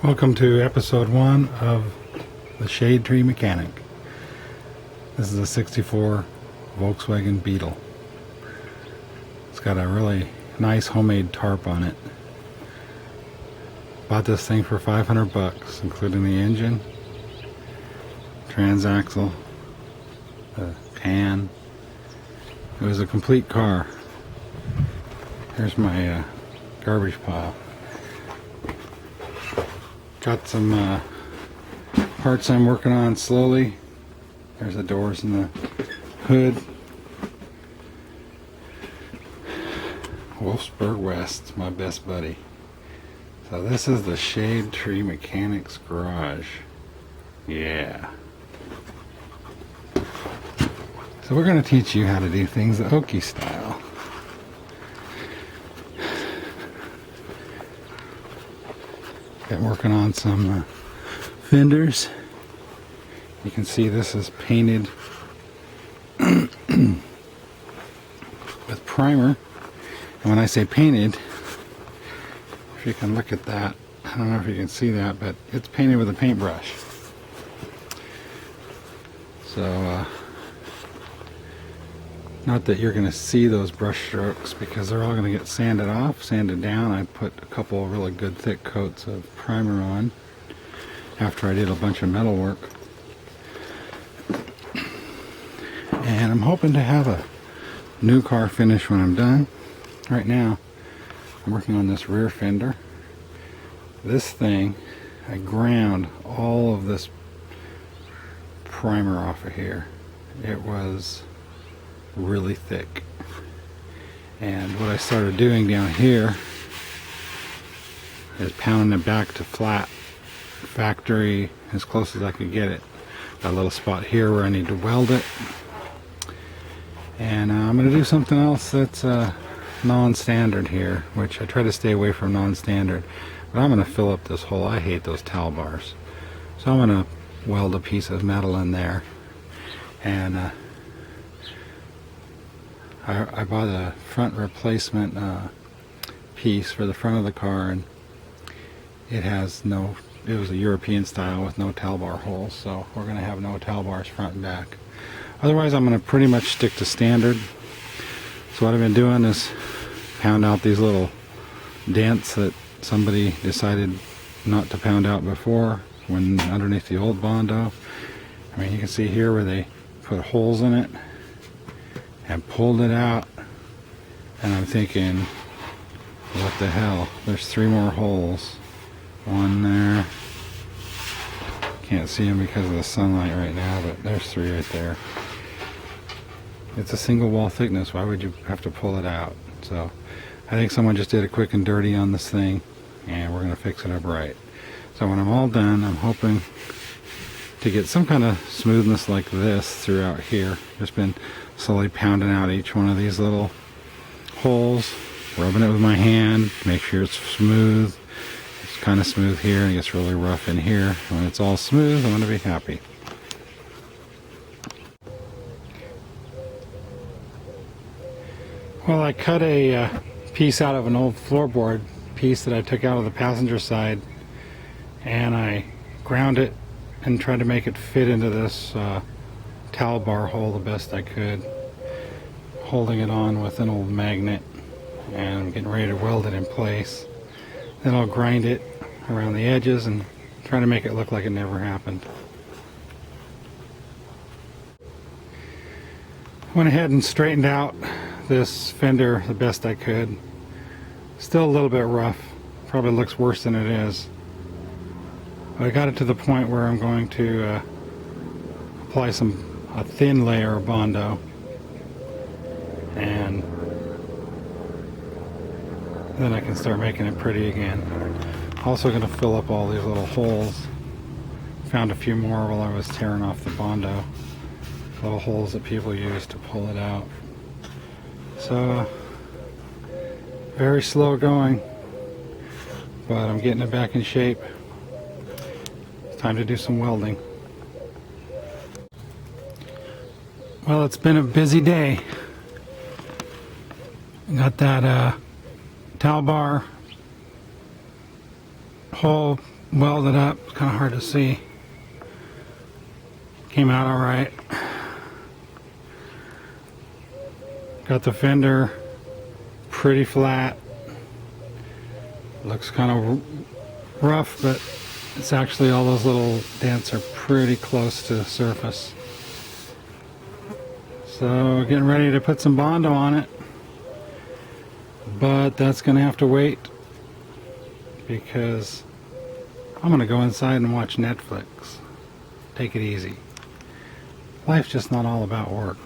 Welcome to episode 1 of the Shade Tree Mechanic. This is a 64 Volkswagen Beetle. It's got a really nice homemade tarp on it. Bought this thing for $500, including the engine, transaxle, the pan. It was a complete car. Here's my garbage pile. Got some parts I'm working on slowly. There's the doors and the hood. Wolfsburg West, my best buddy. So this is the Shade Tree Mechanics garage. Yeah. So we're going to teach you how to do things the Okie style. Been working on some fenders. You can see this is painted with primer. And when I say painted, if you can look at that, I don't know if you can see that, but it's painted with a paintbrush. So, not that you're going to see those brush strokes because they're all going to get sanded off, sanded down. I put a couple of really good thick coats of primer on after I did a bunch of metal work. And I'm hoping to have a new car finish when I'm done. Right now, I'm working on this rear fender. This thing, I ground all of this primer off of here. It was really thick, and what I started doing down here is pounding it back to flat factory as close as I could get it. Got a little spot here where I need to weld it, and I'm going to do something else that's non-standard here, which I try to stay away from non-standard, but I'm going to fill up this hole. I hate those towel bars, so I'm going to weld a piece of metal in there. And I bought a front replacement piece for the front of the car, and it was a European style with no towel bar holes, so we're going to have no towel bars front and back. Otherwise, I'm going to pretty much stick to standard. So what I've been doing is pound out these little dents that somebody decided not to pound out before when underneath the old Bondo. I mean, you can see here where they put holes in it and pulled it out, and I'm thinking, what the hell, there's 3 more holes. One there, can't see them because of the sunlight right now, but there's 3 right there. It's a single wall thickness. Why would you have to pull it out? So I think someone just did a quick and dirty on this thing, and we're going to fix it up right. So when I'm all done, I'm hoping to get some kind of smoothness like this throughout here. Just been slowly pounding out each one of these little holes, rubbing it with my hand, make sure it's smooth. It's kind of smooth here, and it gets really rough in here. When it's all smooth, I'm going to be happy. Well, I cut a piece out of an old floorboard piece that I took out of the passenger side, and I ground it and tried to make it fit into this towel bar hole the best I could, holding it on with an old magnet, and I'm getting ready to weld it in place. Then I'll grind it around the edges and try to make it look like it never happened. Went ahead and straightened out this fender the best I could. Still a little bit rough, probably looks worse than it is. I got it to the point where I'm going to apply a thin layer of Bondo, and then I can start making it pretty again. Also going to fill up all these little holes. Found a few more while I was tearing off the Bondo. Little holes that people use to pull it out. So very slow going, but I'm getting it back in shape. It's time to do some welding. Well, it's been a busy day. Got that towel bar hole welded up. It's kind of hard to see. Came out all right. Got the fender pretty flat. Looks kind of rough, but it's actually, all those little dents are pretty close to the surface. So getting ready to put some Bondo on it, but that's gonna have to wait because I'm gonna go inside and watch Netflix. Take it easy. Life's just not all about work.